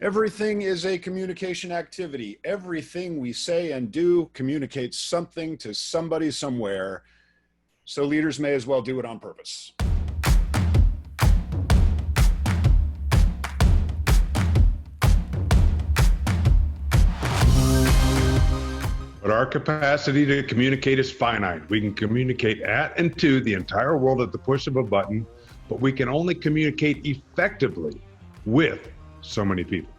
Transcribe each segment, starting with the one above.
Everything is a communication activity. Everything we say and do communicates something to somebody somewhere. So leaders may as well do it on purpose. But our capacity to communicate is finite. We can communicate at and to the entire world at the push of a button, but we can only communicate effectively with so many people.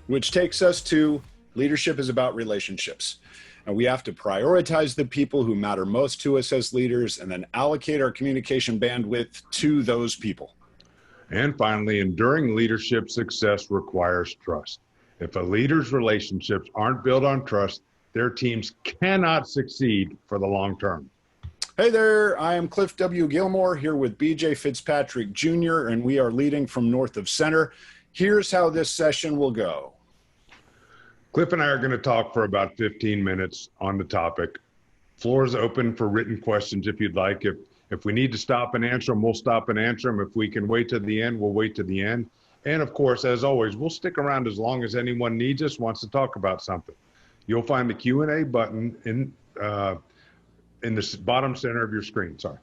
Which takes us to leadership is about relationships. And we have to prioritize the people who matter most to us as leaders and then allocate our communication bandwidth to those people. And finally, enduring leadership success requires trust. If a leader's relationships aren't built on trust, their teams cannot succeed for the long term. Hey there, I am Cliff W. Gilmore here with BJ Fitzpatrick Jr., and we are leading from north of center. Here's how this session will go. Cliff and I are going to talk for about 15 minutes on the topic. Floor is open for written questions if you'd like. If we need to stop and answer them, we'll stop and answer them. If we can wait to the end, we'll wait to the end. And of course, as always, we'll stick around as long as anyone needs us, wants to talk about something. You'll find the Q&A button in the bottom center of your screen. Sorry.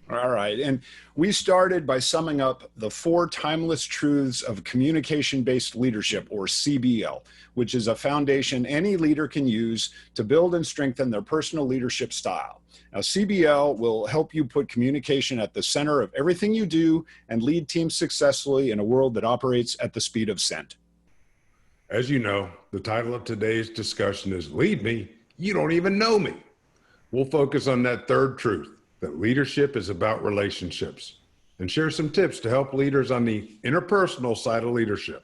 All right. And we started by summing up the 4 timeless truths of communication-based leadership, or CBL, which is a foundation any leader can use to build and strengthen their personal leadership style. Now, CBL will help you put communication at the center of everything you do and lead teams successfully in a world that operates at the speed of scent. As you know, the title of today's discussion is Lead Me, You Don't Even Know Me. We'll focus on that third truth, that leadership is about relationships, and share some tips to help leaders on the interpersonal side of leadership.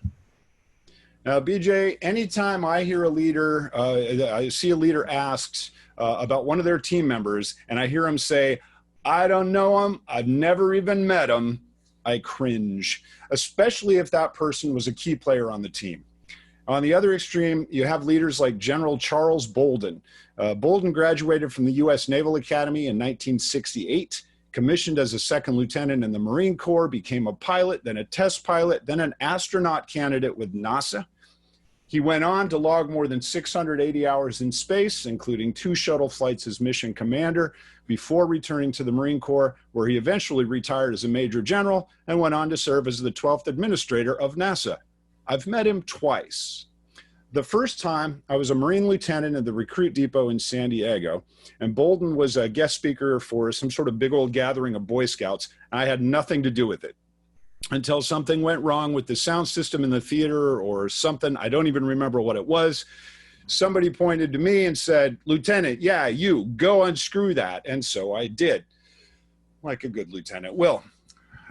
Now, BJ, anytime I hear a leader, I see a leader asks about one of their team members, and I hear him say, I don't know him, I've never even met him, I cringe, especially if that person was a key player on the team. On the other extreme, you have leaders like General Charles Bolden. Bolden graduated from the U.S. Naval Academy in 1968, commissioned as a second lieutenant in the Marine Corps, became a pilot, then a test pilot, then an astronaut candidate with NASA. He went on to log more than 680 hours in space, including 2 shuttle flights as mission commander, before returning to the Marine Corps, where he eventually retired as a major general and went on to serve as the 12th administrator of NASA. I've met him twice. The first time, I was a Marine lieutenant at the recruit depot in San Diego, and Bolden was a guest speaker for some sort of big old gathering of Boy Scouts. I had nothing to do with it until something went wrong with the sound system in the theater or something. I don't even remember what it was. Somebody pointed to me and said, Lieutenant, yeah, you, go unscrew that. And so I did, like a good lieutenant will.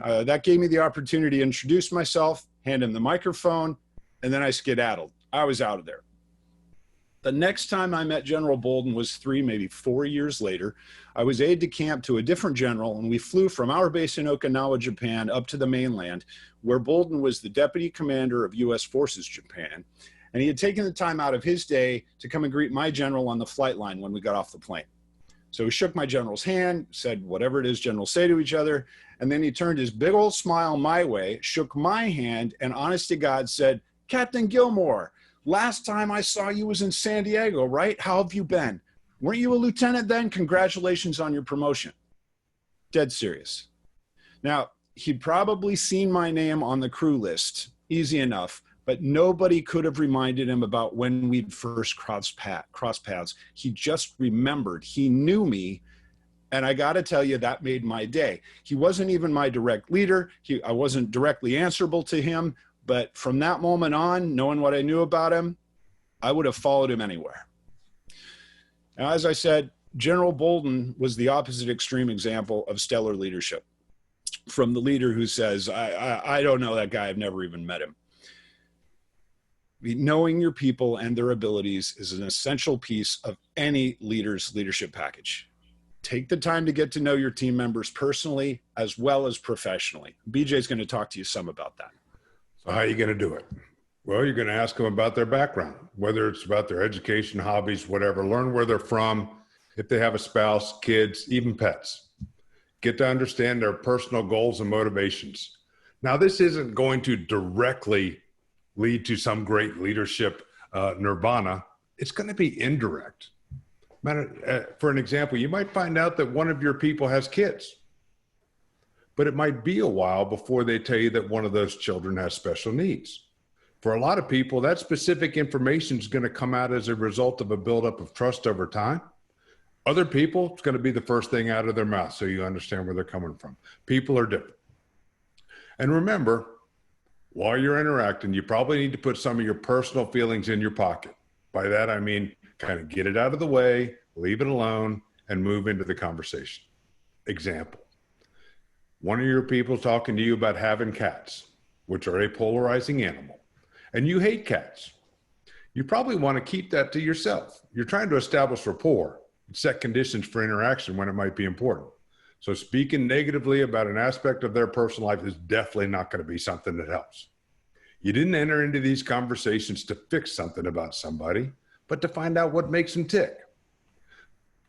That gave me the opportunity to introduce myself, hand him the microphone, and then I skedaddled. I was out of there. The next time I met General Bolden was 3, maybe 4 years later. I was aide de camp to a different general, and we flew from our base in Okinawa, Japan, up to the mainland, where Bolden was the deputy commander of U.S. Forces Japan. And he had taken the time out of his day to come and greet my general on the flight line when we got off the plane. So he shook my general's hand, said whatever it is generals say to each other, and then he turned his big old smile my way, shook my hand, and honest to God said, Captain Gilmore, last time I saw you was in San Diego, right? How have you been? Weren't you a lieutenant then? Congratulations on your promotion. Dead serious. Now, he'd probably seen my name on the crew list, easy enough, but nobody could have reminded him about when we'd first crossed paths. He just remembered. He knew me, and I got to tell you, that made my day. He wasn't even my direct leader. I wasn't directly answerable to him, but from that moment on, knowing what I knew about him, I would have followed him anywhere. Now, as I said, General Bolden was the opposite extreme example of stellar leadership, from the leader who says, I don't know that guy, I've never even met him. Knowing your people and their abilities is an essential piece of any leader's leadership package. Take the time to get to know your team members personally as well as professionally. BJ is going to talk to you some about that. So how are you going to do it? Well, you're going to ask them about their background, whether it's about their education, hobbies, whatever. Learn where they're from, if they have a spouse, kids, even pets. Get to understand their personal goals and motivations. Now, this isn't going to directly lead to some great leadership nirvana. It's going to be indirect. For an example, you might find out that one of your people has kids, but it might be a while before they tell you that one of those children has special needs. For a lot of people, that specific information is going to come out as a result of a buildup of trust over time. Other people, it's going to be the first thing out of their mouth, so you understand where they're coming from. People are different. And remember, while you're interacting, you probably need to put some of your personal feelings in your pocket. By that, I mean, kind of get it out of the way, leave it alone, and move into the conversation. Example, one of your people talking to you about having cats, which are a polarizing animal, and you hate cats. You probably want to keep that to yourself. You're trying to establish rapport and set conditions for interaction when it might be important. So speaking negatively about an aspect of their personal life is definitely not going to be something that helps. You didn't enter into these conversations to fix something about somebody, but to find out what makes them tick.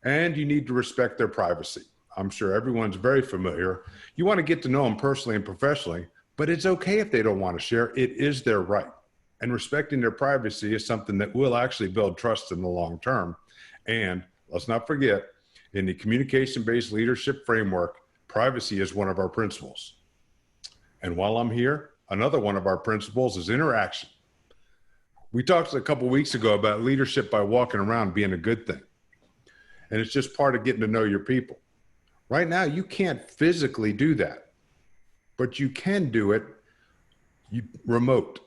And you need to respect their privacy. I'm sure everyone's very familiar. You want to get to know them personally and professionally, but it's okay if they don't want to share. It is their right. And respecting their privacy is something that will actually build trust in the long term. And let's not forget, in the communication-based leadership framework, privacy is one of our principles. And while I'm here, another one of our principles is interaction. We talked a couple of weeks ago about leadership by walking around being a good thing. And it's just part of getting to know your people. Right now, you can't physically do that, but you can do it remote.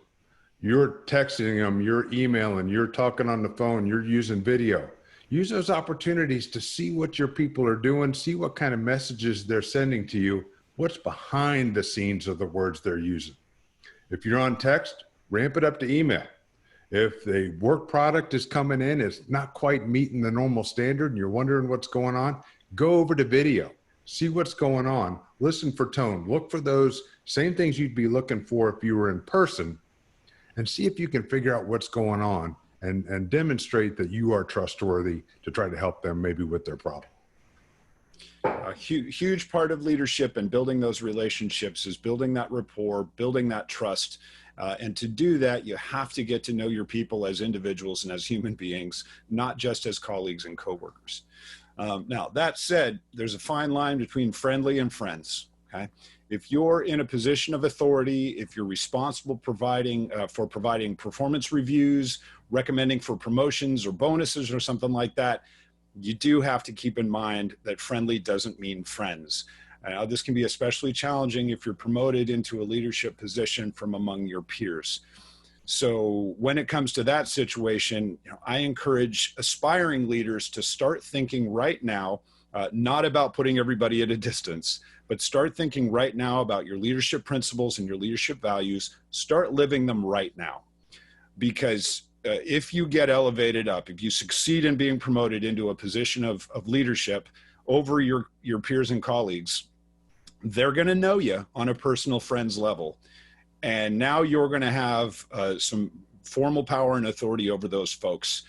You're texting them, you're emailing, you're talking on the phone, you're using video. Use those opportunities to see what your people are doing, see what kind of messages they're sending to you, what's behind the scenes of the words they're using. If you're on text, ramp it up to email. If the work product is coming in, it's not quite meeting the normal standard and you're wondering what's going on, go over to video, see what's going on, listen for tone, look for those same things you'd be looking for if you were in person, and see if you can figure out what's going on and demonstrate that you are trustworthy to try to help them maybe with their problem. A huge part of leadership and building those relationships is building that rapport, building that trust. And to do that, you have to get to know your people as individuals and as human beings, not just as colleagues and coworkers. Now, that said, there's a fine line between friendly and friends. Okay? If you're in a position of authority, if you're responsible for providing performance reviews, recommending for promotions or bonuses or something like that, you do have to keep in mind that friendly doesn't mean friends. This can be especially challenging if you're promoted into a leadership position from among your peers. So when it comes to that situation, I encourage aspiring leaders to start thinking right now, not about putting everybody at a distance, but start thinking right now about your leadership principles and your leadership values. Start living them right now. Because if you get elevated up, if you succeed in being promoted into a position of leadership over your peers and colleagues, they're going to know you on a personal friends level. And now you're going to have some formal power and authority over those folks.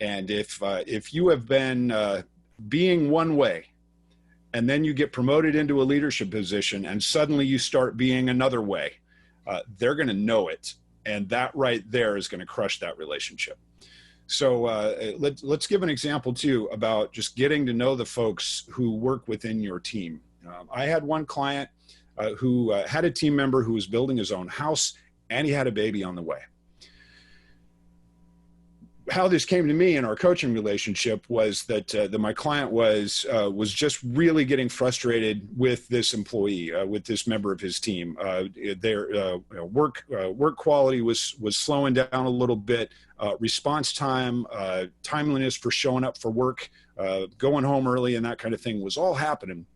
And if you have been being one way, and then you get promoted into a leadership position and suddenly you start being another way, they're going to know it. And that right there is going to crush that relationship. So let's give an example too about just getting to know the folks who work within your team. I had one client who had a team member who was building his own house, and he had a baby on the way. How this came to me in our coaching relationship was that my client was just really getting frustrated with this employee, with this member of his team. Their work quality was slowing down a little bit. Response time, timeliness for showing up for work, going home early, and that kind of thing was all happening.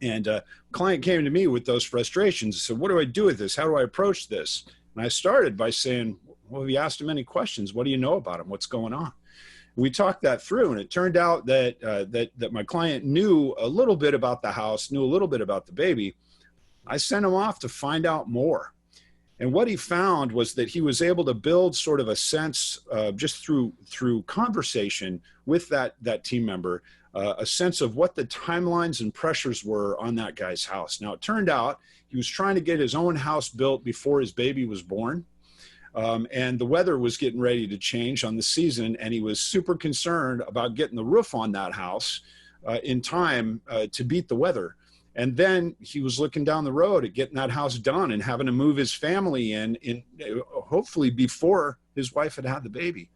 And client came to me with those frustrations. So what do I do with this? How do I approach this? And I started by saying, well, we asked him any questions. What do you know about him? What's going on? We talked that through, and it turned out that that my client knew a little bit about the house, knew a little bit about the baby. I sent him off to find out more. And what he found was that he was able to build sort of a sense, just through conversation with that team member, a sense of what the timelines and pressures were on that guy's house. Now, it turned out he was trying to get his own house built before his baby was born. and the weather was getting ready to change on the season, and he was super concerned about getting the roof on that house in time to beat the weather. And then he was looking down the road at getting that house done and having to move his family in hopefully before his wife had had the baby.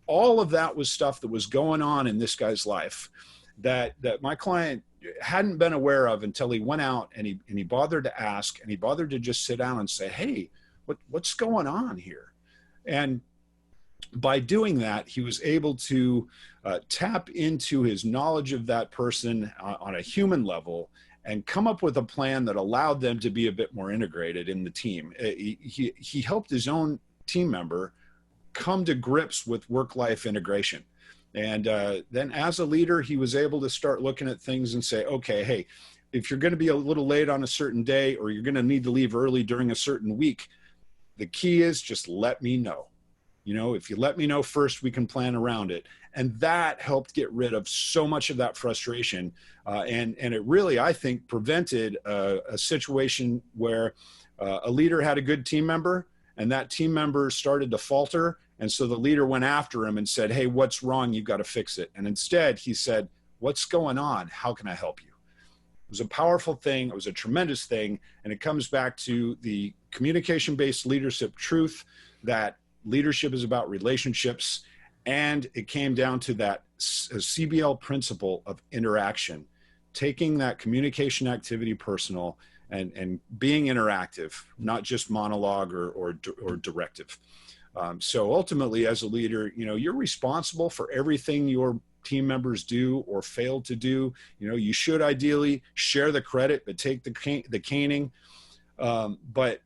All of that was stuff that was going on in this guy's life that my client hadn't been aware of until he went out and he bothered to ask, and he bothered to just sit down and say, hey, what's going on here? And by doing that, he was able to tap into his knowledge of that person on a human level and come up with a plan that allowed them to be a bit more integrated in the team. He helped his own team member come to grips with work-life integration. And then as a leader, he was able to start looking at things and say, okay, hey, if you're going to be a little late on a certain day, or you're going to need to leave early during a certain week, the key is just let me know. You know, if you let me know first, we can plan around it. And that helped get rid of so much of that frustration. And it really, I think, prevented a situation where a leader had a good team member and that team member started to falter. And so the leader went after him and said, hey, what's wrong? You've got to fix it. And instead he said, what's going on? How can I help you? It was a powerful thing. It was a tremendous thing. And it comes back to the communication-based leadership truth that leadership is about relationships. And it came down to that CBL principle of interaction, taking that communication activity personal and being interactive, not just monologue or directive. So ultimately, as a leader, you know, you're responsible for everything your team members do or fail to do. You know, you should ideally share the credit, but take the caning. But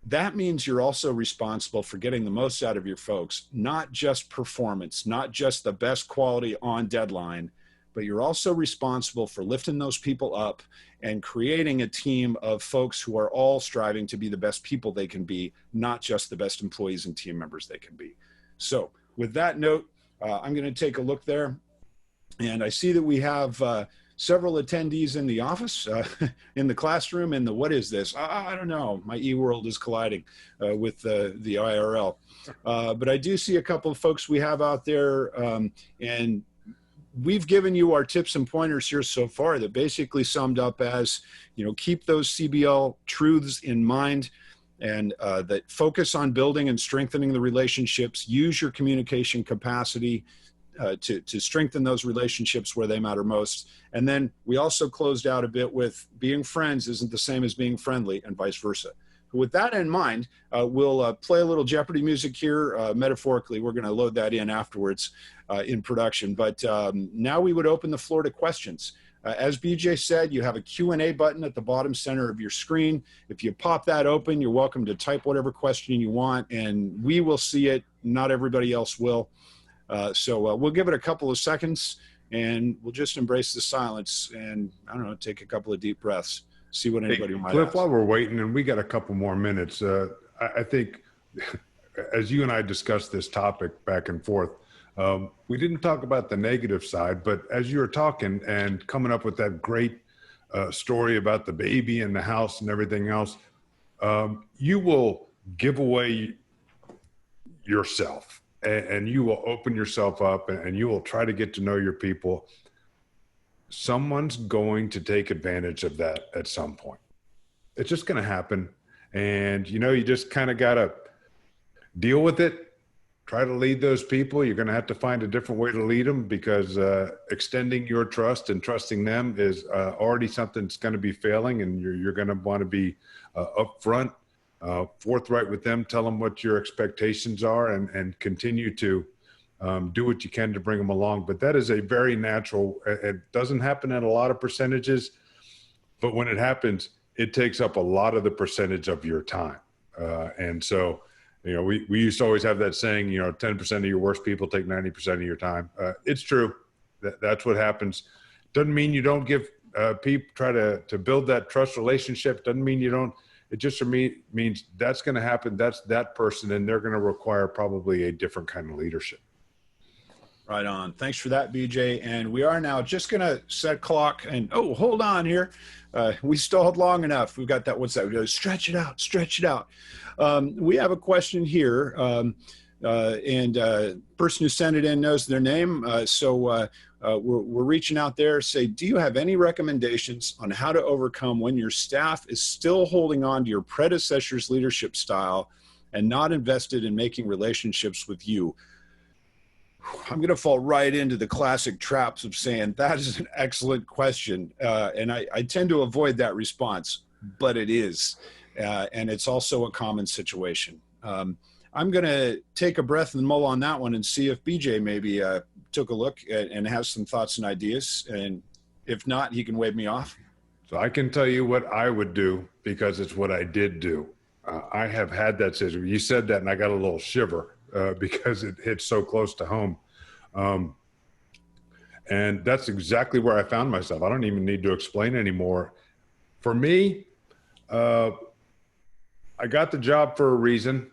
that means you're also responsible for getting the most out of your folks, not just performance, not just the best quality on deadline, but you're also responsible for lifting those people up and creating a team of folks who are all striving to be the best people they can be, not just the best employees and team members they can be. So with that note, I'm going to take a look there. And I see that we have several attendees in the office, in the classroom, in the, what is this? I don't know. My e-world is colliding with the IRL. But I do see a couple of folks we have out there, and we've given you our tips and pointers here so far that basically summed up as, you know, keep those CBL truths in mind, and that focus on building and strengthening the relationships, use your communication capacity to strengthen those relationships where they matter most. And then we also closed out a bit with being friends isn't the same as being friendly, and vice versa. With that in mind, we'll play a little Jeopardy music here. Metaphorically, we're going to load that in afterwards in production. But now we would open the floor to questions. As BJ said, you have a Q&A button at the bottom center of your screen. If you pop that open, you're welcome to type whatever question you want, and we will see it. Not everybody else will. So we'll give it a couple of seconds, and we'll just embrace the silence and, I don't know, take a couple of deep breaths, see what anybody might Cliff, ask. while we're waiting, and we got a couple more minutes, I think as you and I discussed this topic back and forth, we didn't talk about the negative side, but as you were talking and coming up with that great story about the baby and the house and everything else, you will give away yourself. And you will open yourself up, and you will try to get to know your people. Someone's going to take advantage of that at some point. It's just going to happen. And, you know, you just kind of got to deal with it. Try to lead those people. You're going to have to find a different way to lead them, because extending your trust and trusting them is already something that's going to be failing. And you're going to want to be upfront, forthright with them, tell them what your expectations are, and continue to do what you can to bring them along. But that is a very natural, it doesn't happen at a lot of percentages, but when it happens, it takes up a lot of the percentage of your time. And so, you know, we used to always have that saying, you know, 10% of your worst people take 90% of your time. It's true. That's what happens. Doesn't mean you don't give people, try to build that trust relationship. Doesn't mean you don't. It just, for me, means that's going to happen. That's that person, and they're going to require probably a different kind of leadership. Right on. Thanks for that, BJ. And we are now just going to set clock. And oh, hold on here. We stalled long enough. We've got that. What's that? We go stretch it out, stretch it out. We have a question here. And person who sent it in knows their name. We're reaching out there. Say, do you have any recommendations on how to overcome when your staff is still holding on to your predecessor's leadership style and not invested in making relationships with you? I'm going to fall right into the classic traps of saying that is an excellent question. And I tend to avoid that response, but it is. And it's also a common situation. I'm going to take a breath and mull on that one and see if BJ maybe took a look and has some thoughts and ideas. And if not, he can wave me off. So I can tell you what I would do because it's what I did do. I have had that situation. You said that and I got a little shiver. Because it hits so close to home. And that's exactly where I found myself. I don't even need to explain anymore. For me, I got the job for a reason.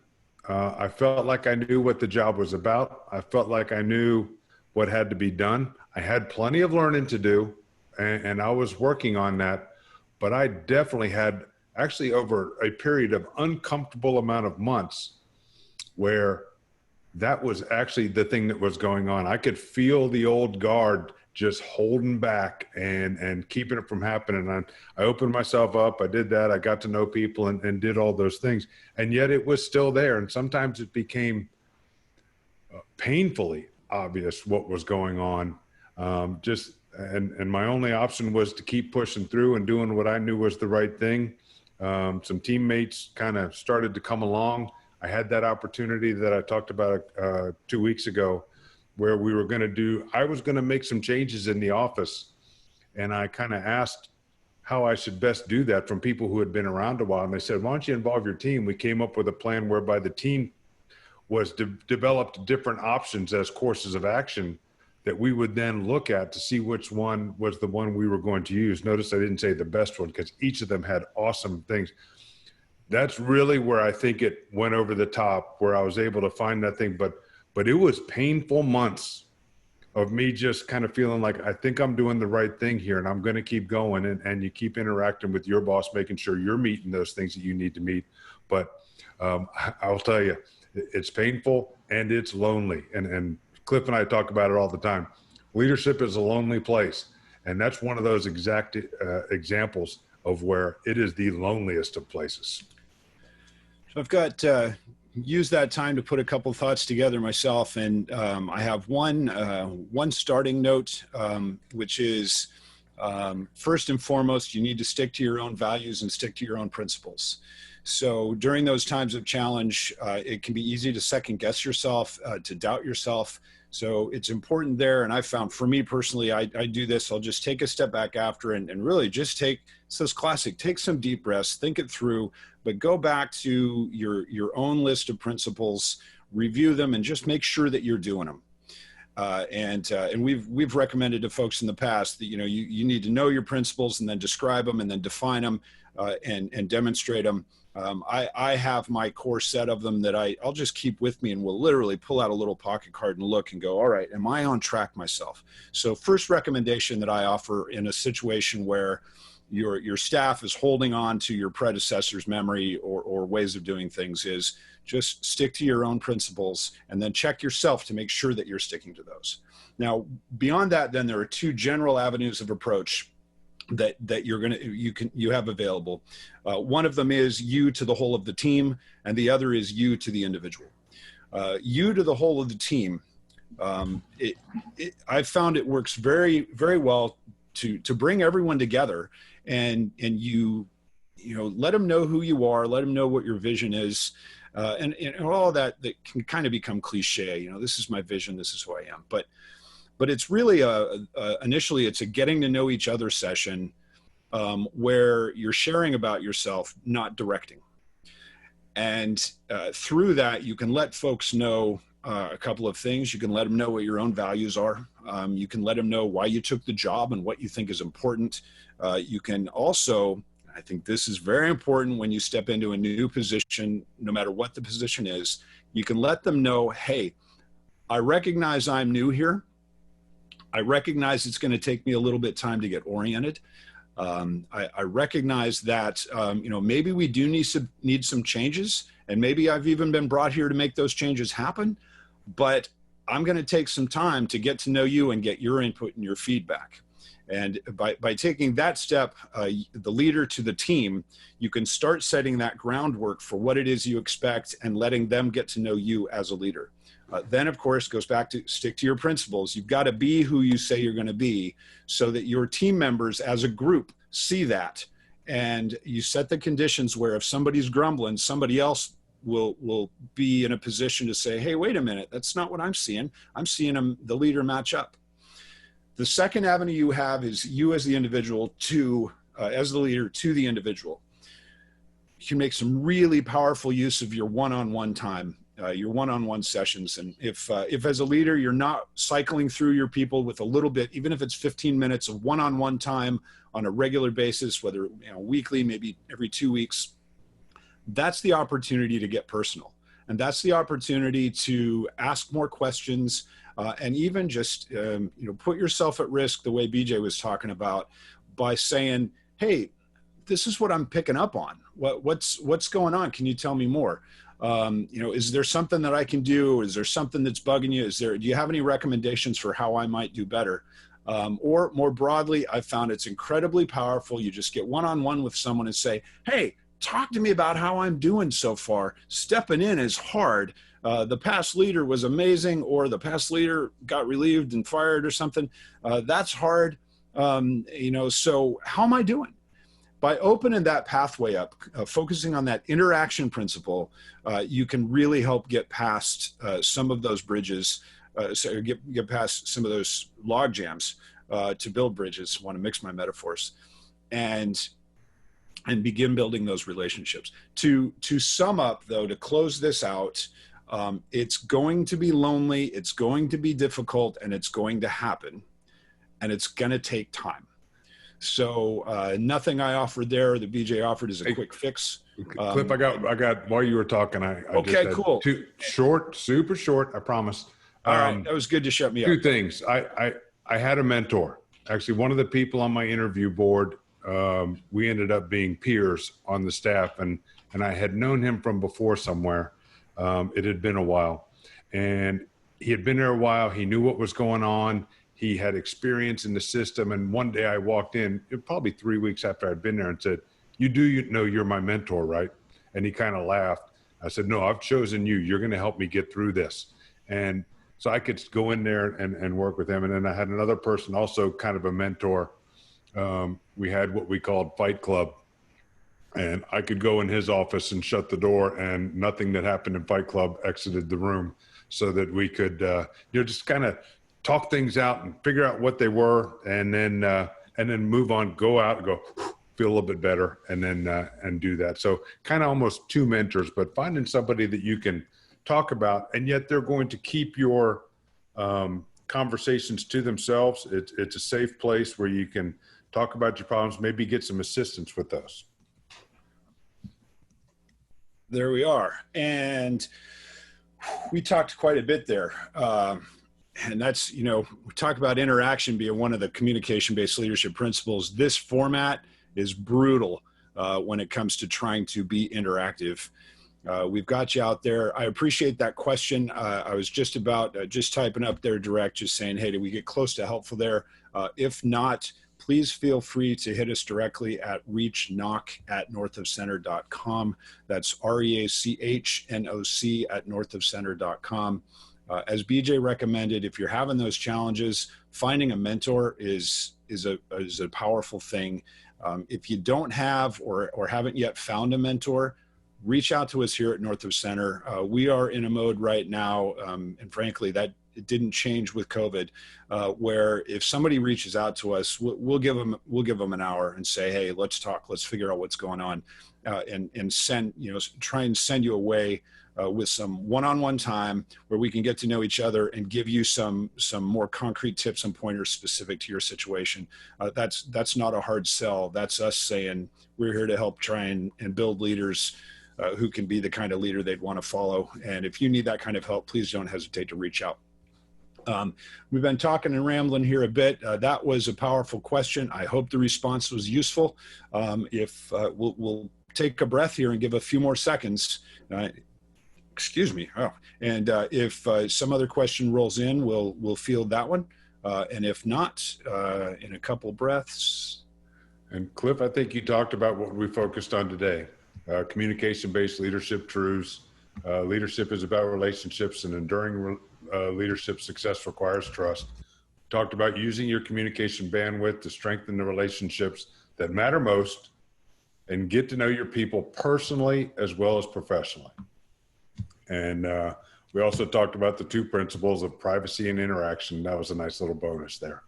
I felt like I knew what the job was about. I felt like I knew what had to be done. I had plenty of learning to do, and I was working on that. But I definitely had, actually over a period of uncomfortable amount of months, where that was actually the thing that was going on. I could feel the old guard just holding back and keeping it from happening. I opened myself up. I did that. I got to know people and did all those things. And yet it was still there. And sometimes it became painfully obvious what was going on. And my only option was to keep pushing through and doing what I knew was the right thing. Some teammates kind of started to come along. I had that opportunity that I talked about 2 weeks ago where I was going to make some changes in the office. And I kind of asked how I should best do that from people who had been around a while. And they said, why don't you involve your team? We came up with a plan whereby the team was developed different options as courses of action that we would then look at to see which one was the one we were going to use. Notice I didn't say the best one because each of them had awesome things. That's really where I think it went over the top, where I was able to find that thing. But it was painful months of me just kind of feeling like, I think I'm doing the right thing here and I'm going to keep going. And you keep interacting with your boss, making sure you're meeting those things that you need to meet. But I'll tell you, it's painful and it's lonely. And Cliff and I talk about it all the time. Leadership is a lonely place. And that's one of those exact examples of where it is the loneliest of places. So I've got used that time to put a couple thoughts together myself, and I have one starting note, which is first and foremost, you need to stick to your own values and stick to your own principles. So during those times of challenge, it can be easy to second guess yourself, to doubt yourself. So it's important there. And I found for me personally, I do this. I'll just take a step back after and really just take this classic, take some deep breaths, think it through, but go back to your own list of principles, review them, and just make sure that you're doing them. And we've recommended to folks in the past that, you need to know your principles and then describe them and then define them and demonstrate them. I have my core set of them that I'll just keep with me, and will literally pull out a little pocket card and look and go, all right, am I on track myself? So first recommendation that I offer in a situation where your staff is holding on to your predecessor's memory or ways of doing things is just stick to your own principles and then check yourself to make sure that you're sticking to those. Now, beyond that, then there are two general avenues of approach that you have available. One of them is you to the whole of the team, and the other is you to the individual. You to the whole of the team. I've found it works very, very well to bring everyone together and you let them know who you are, let them know what your vision is, and all of that can kind of become cliche. This is my vision, this is who I am. But it's really initially it's a getting to know each other session where you're sharing about yourself, not directing. And through that, you can let folks know a couple of things. You can let them know what your own values are. You can let them know why you took the job and what you think is important. You can also, I think this is very important when you step into a new position, no matter what the position is, you can let them know, hey, I recognize I'm new here. I recognize it's going to take me a little bit time to get oriented. I recognize that maybe we do need some changes, and maybe I've even been brought here to make those changes happen. But I'm going to take some time to get to know you and get your input and your feedback. And by taking that step, the leader to the team, you can start setting that groundwork for what it is you expect and letting them get to know you as a leader. Then, of course, goes back to stick to your principles. You've got to be who you say you're going to be so that your team members as a group see that. And you set the conditions where if somebody's grumbling, somebody else will be in a position to say, hey, wait a minute, that's not what I'm seeing. I'm seeing the leader match up. The second avenue you have is you as the individual as the leader to the individual. You can make some really powerful use of your one-on-one time, your one-on-one sessions. And if as a leader, you're not cycling through your people with a little bit, even if it's 15 minutes of one-on-one time on a regular basis, whether weekly, maybe every 2 weeks, that's the opportunity to get personal. And that's the opportunity to ask more questions and even just, put yourself at risk the way BJ was talking about by saying, hey, this is what I'm picking up on. What's going on? Can you tell me more? Is there something that I can do? Is there something that's bugging you? Do you have any recommendations for how I might do better? Or more broadly, I've found it's incredibly powerful. You just get one-on-one with someone and say, hey, talk to me about how I'm doing so far. Stepping in is hard. The past leader was amazing, or the past leader got relieved and fired or something. That's hard. So how am I doing? By opening that pathway up, focusing on that interaction principle, you can really help get past some of those bridges, get past some of those log jams to build bridges. I want to mix my metaphors, and begin building those relationships. To sum up, though, to close this out, it's going to be lonely, it's going to be difficult, and it's going to happen, and it's going to take time. So nothing I offered there that BJ offered is a quick fix. Cliff, I got while you were talking, I okay, cool. Super short, I promise. All right, that was good to shut me up. Two things. I had a mentor. Actually, one of the people on my interview board, we ended up being peers on the staff, and I had known him from before somewhere. It had been a while, and he had been there a while. He knew what was going on. He had experience in the system. And one day I walked in, probably 3 weeks after I'd been there, and said, you know you're my mentor, right? And he kind of laughed. I said, no, I've chosen you. You're going to help me get through this. And so I could go in there and work with him. And then I had another person, also kind of a mentor. We had what we called Fight Club. And I could go in his office and shut the door, and nothing that happened in Fight Club exited the room, so that we could, just kind of talk things out and figure out what they were, and then move on, go out and go feel a little bit better, and then and do that. So kind of almost two mentors, but finding somebody that you can talk about, and yet they're going to keep your conversations to themselves. It's a safe place where you can talk about your problems, maybe get some assistance with those. There we are. And we talked quite a bit there. And that's, we talk about interaction being one of the communication-based leadership principles. This format is brutal when it comes to trying to be interactive. We've got you out there. I appreciate that question. I was just typing up there direct, just saying, hey, did we get close to helpful there? If not, please feel free to hit us directly at reachnoc@northofcenter.com. That's REACHNOC at northofcenter.com. As BJ recommended, if you're having those challenges, finding a mentor is a powerful thing. If you don't have or haven't yet found a mentor, reach out to us here at North of Center. We are in a mode right now, and frankly, that it didn't change with COVID, where if somebody reaches out to us, we'll give them an hour and say, hey, let's talk, let's figure out what's going on, and send, try and send you away with some one-on-one time where we can get to know each other and give you some more concrete tips and pointers specific to your situation. That's not a hard sell. That's us saying we're here to help try and build leaders who can be the kind of leader they'd want to follow. And if you need that kind of help, please don't hesitate to reach out. We've been talking and rambling here a bit. That was a powerful question. I hope the response was useful. If we'll take a breath here and give a few more seconds. Excuse me. Oh, and if some other question rolls in, we'll field that one. And if not, in a couple breaths. And Cliff, I think you talked about what we focused on today. Communication-based leadership truths. Leadership is about relationships, and enduring leadership success requires trust. Talked about using your communication bandwidth to strengthen the relationships that matter most and get to know your people personally as well as professionally. And we also talked about the 2 principles of privacy and interaction. That was a nice little bonus there.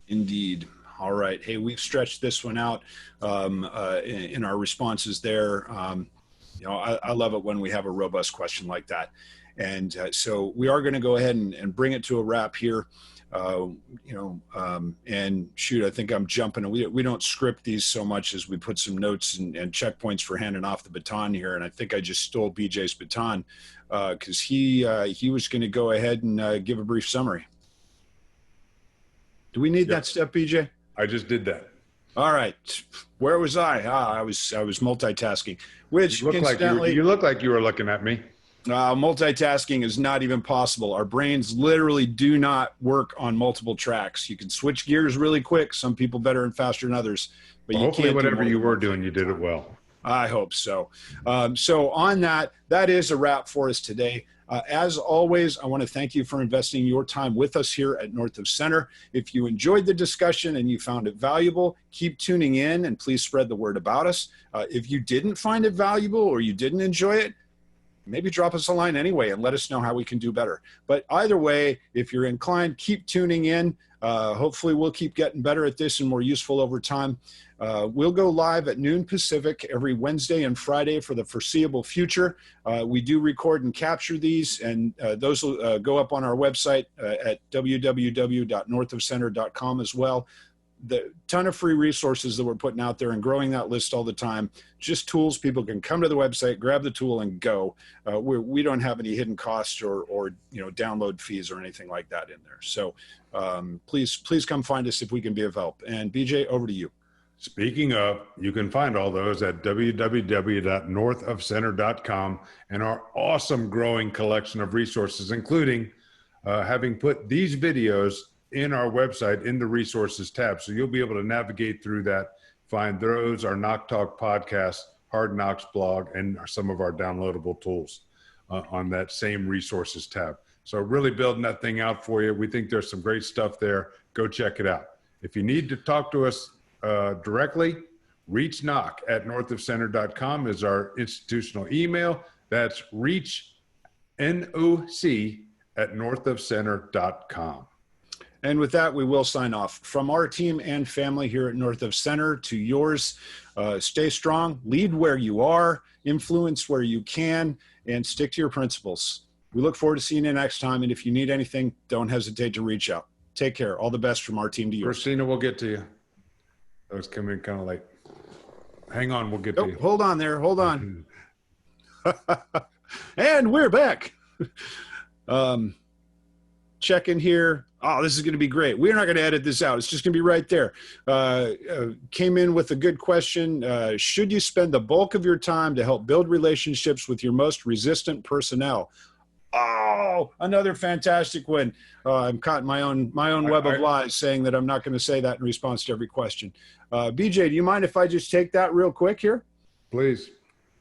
Indeed. All right. Hey, we've stretched this one out in our responses there. I love it when we have a robust question like that. And so we are going to go ahead and bring it to a wrap here. And shoot, I think I'm jumping. We don't script these so much as we put some notes and checkpoints for handing off the baton here. And I think I just stole BJ's baton because he was going to go ahead and give a brief summary. Do we need that step, BJ? I just did that. All right. Where was I? I was multitasking, which you look like you were looking at me. Multitasking is not even possible. Our brains literally do not work on multiple tracks. You can switch gears really quick. Some people better and faster than others. But well, hopefully whatever you were doing, you did it well. I hope so. So on that is a wrap for us today. As always, I want to thank you for investing your time with us here at North of Center. If you enjoyed the discussion and you found it valuable, keep tuning in and please spread the word about us. If you didn't find it valuable or you didn't enjoy it, maybe drop us a line anyway and let us know how we can do better. But either way, if you're inclined, keep tuning in. Hopefully we'll keep getting better at this and more useful over time. We'll go live at noon Pacific every Wednesday and Friday for the foreseeable future. We do record and capture these, and those will go up on our website at www.northofcenter.com as well. The ton of free resources that we're putting out there and growing that list all the time. Just tools. People can come to the website, grab the tool, and go. We don't have any hidden costs or download fees or anything like that in there. So please come find us if we can be of help. And BJ, over to you. Speaking of, you can find all those at www.northofcenter.com and our awesome growing collection of resources, including having put these videos in our website in the resources tab. So you'll be able to navigate through that, find those, our Knock Talk podcast, Hard Knocks blog, and some of our downloadable tools on that same resources tab. So really building that thing out for you. We think there's some great stuff there. Go check it out. If you need to talk to us directly, reach knock at northofcenter.com is our institutional email. That's reach, NOC, at northofcenter.com. And with that, we will sign off. From our team and family here at North of Center to yours, stay strong, lead where you are, influence where you can, and stick to your principles. We look forward to seeing you next time. And if you need anything, don't hesitate to reach out. Take care. All the best from our team to yours. Christina, we'll get to you. That was coming kind of late. Hang on, we'll get to you. Hold on there. Hold on. And we're back. Check in here. Oh, this is going to be great. We're not going to edit this out. It's just going to be right there. Came in with a good question. Should you spend the bulk of your time to help build relationships with your most resistant personnel? Oh, another fantastic one. I'm caught in my own web of lies saying that I'm not going to say that in response to every question. BJ, do you mind if I just take that real quick here? Please.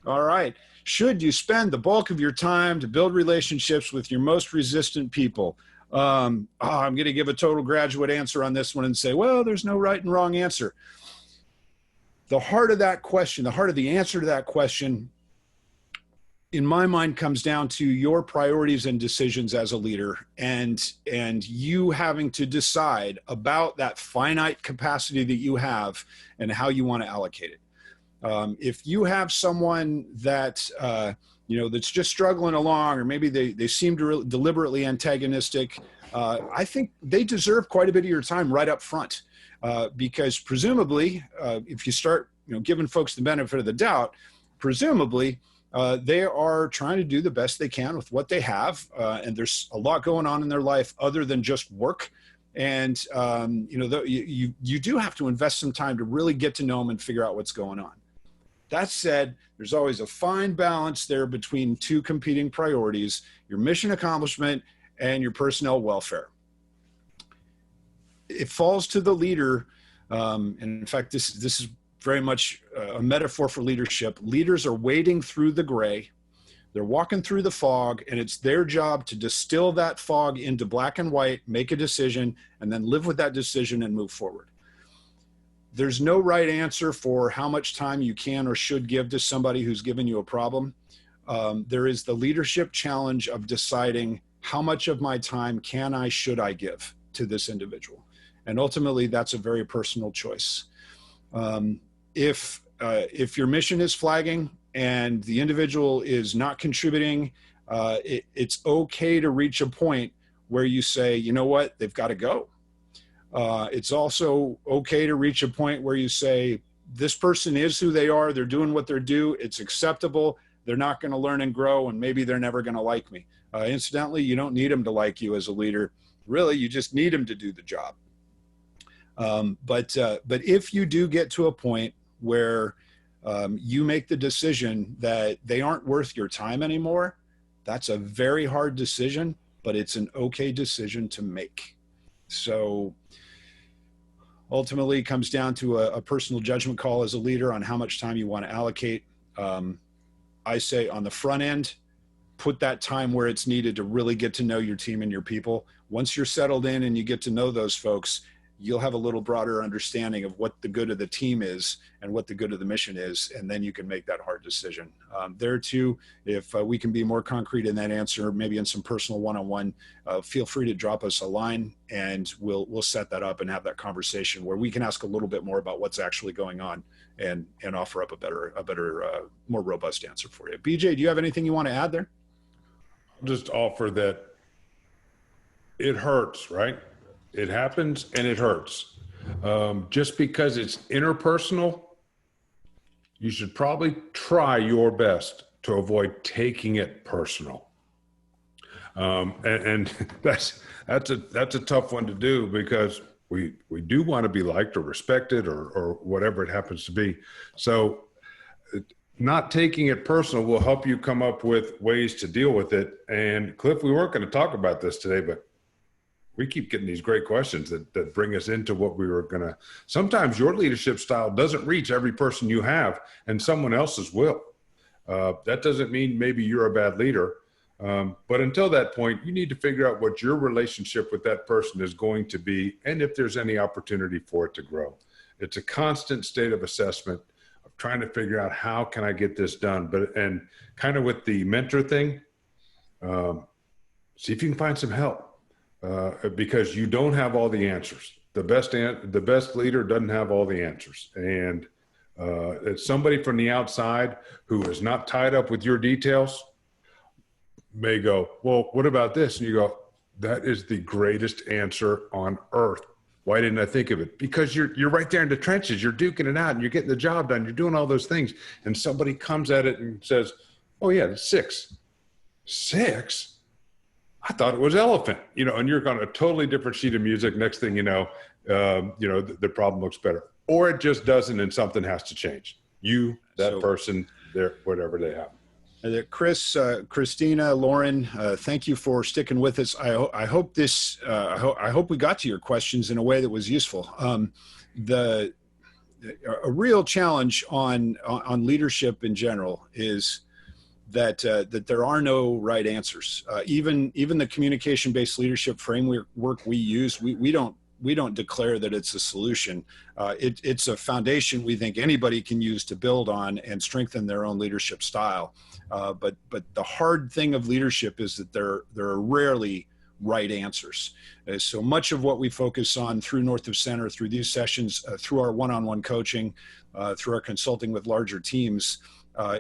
All right. Should you spend the bulk of your time to build relationships with your most resistant people? I'm going to give a total graduate answer on this one and say, well, there's no right and wrong answer. The heart of that question, the heart of the answer to that question, in my mind, comes down to your priorities and decisions as a leader and you having to decide about that finite capacity that you have and how you want to allocate it. If you have someone that, that's just struggling along, or maybe they seem to deliberately antagonistic, I think they deserve quite a bit of your time right up front. Because presumably, if you start, giving folks the benefit of the doubt, presumably, they are trying to do the best they can with what they have. And there's a lot going on in their life other than just work. And, you do have to invest some time to really get to know them and figure out what's going on. That said, there's always a fine balance there between two competing priorities, your mission accomplishment and your personnel welfare. It falls to the leader. And in fact, this is very much a metaphor for leadership. Leaders are wading through the gray. They're walking through the fog, and it's their job to distill that fog into black and white, make a decision, and then live with that decision and move forward. There's no right answer for how much time you can or should give to somebody who's given you a problem. There is the leadership challenge of deciding how much of my time should I give to this individual. And ultimately, that's a very personal choice. If your mission is flagging and the individual is not contributing, it's okay to reach a point where you say, you know what, they've got to go. It's also okay to reach a point where you say, this person is who they are, they're doing what they're due, it's acceptable, they're not going to learn and grow, and maybe they're never going to like me. Incidentally, you don't need them to like you as a leader. Really, you just need them to do the job. But if you do get to a point where you make the decision that they aren't worth your time anymore, that's a very hard decision, but it's an okay decision to make. So ultimately it comes down to a personal judgment call as a leader on how much time you want to allocate. I say on the front end, put that time where it's needed to really get to know your team and your people. Once you're settled in and you get to know those folks, you'll have a little broader understanding of what the good of the team is and what the good of the mission is, and then you can make that hard decision. There too, if we can be more concrete in that answer, maybe in some personal one-on-one, feel free to drop us a line, and we'll set that up and have that conversation where we can ask a little bit more about what's actually going on and offer up a better, more robust answer for you. BJ, do you have anything you want to add there? I'll just offer that it hurts, right? It happens and it hurts. Just because it's interpersonal, you should probably try your best to avoid taking it personal. And that's a tough one to do, because we do want to be liked or respected or whatever it happens to be. So not taking it personal will help you come up with ways to deal with it. And Cliff, we weren't going to talk about this today, but we keep getting these great questions that bring us into what we were going to. Sometimes your leadership style doesn't reach every person you have, and someone else's will. That doesn't mean maybe you're a bad leader. But until that point, you need to figure out what your relationship with that person is going to be, and if there's any opportunity for it to grow. It's a constant state of assessment of trying to figure out how can I get this done. And kind of with the mentor thing, see if you can find some help. Because you don't have all the answers. The best leader doesn't have all the answers. And it's somebody from the outside who is not tied up with your details may go, well, what about this? And you go, that is the greatest answer on earth. Why didn't I think of it? Because you're right there in the trenches. You're duking it out and you're getting the job done. You're doing all those things. And somebody comes at it and says, oh yeah, it's 6. 6? I thought it was elephant, and you're on a totally different sheet of music. Next thing you know, the problem looks better, or it just doesn't, and something has to change. Person, whatever they have. Chris, Christina, Lauren, thank you for sticking with us. I hope I hope we got to your questions in a way that was useful. A real challenge on leadership in general is that there are no right answers. Even the communication-based leadership framework we use, we don't declare that it's a solution. It's a foundation we think anybody can use to build on and strengthen their own leadership style. But the hard thing of leadership is that there are rarely right answers. So much of what we focus on through North of Center, through these sessions, through our one-on-one coaching, through our consulting with larger teams,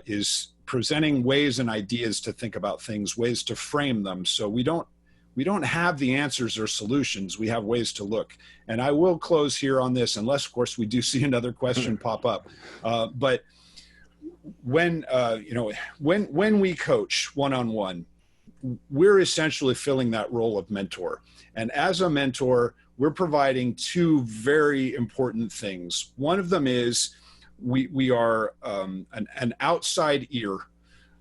is presenting ways and ideas to think about things, ways to frame them. So we don't have the answers or solutions. We have ways to look. And I will close here on this, unless, of course, we do see another question pop up. But when when we coach one-on-one, we're essentially filling that role of mentor. And as a mentor, we're providing two very important things. One of them is we are an outside ear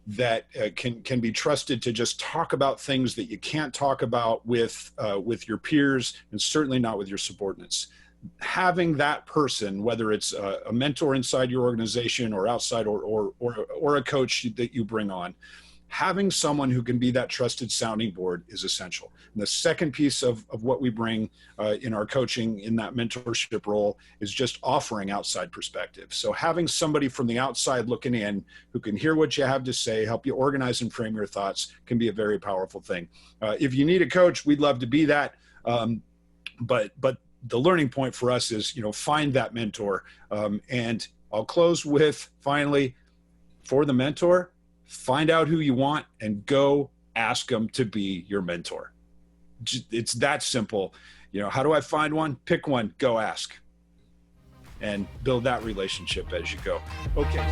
that can be trusted to just talk about things that you can't talk about with your peers, and certainly not with your subordinates. Having that person, whether it's a mentor inside your organization or outside, or a coach that you bring on, having someone who can be that trusted sounding board is essential. And the second piece of what we bring in our coaching in that mentorship role is just offering outside perspective. So having somebody from the outside looking in who can hear what you have to say, help you organize and frame your thoughts, can be a very powerful thing. If you need a coach, we'd love to be that. But the learning point for us is, find that mentor. And I'll close with, finally, for the mentor, find out who you want and go ask them to be your mentor. It's that simple. How do I find one? Pick one, go ask, and build that relationship as you go. Okay.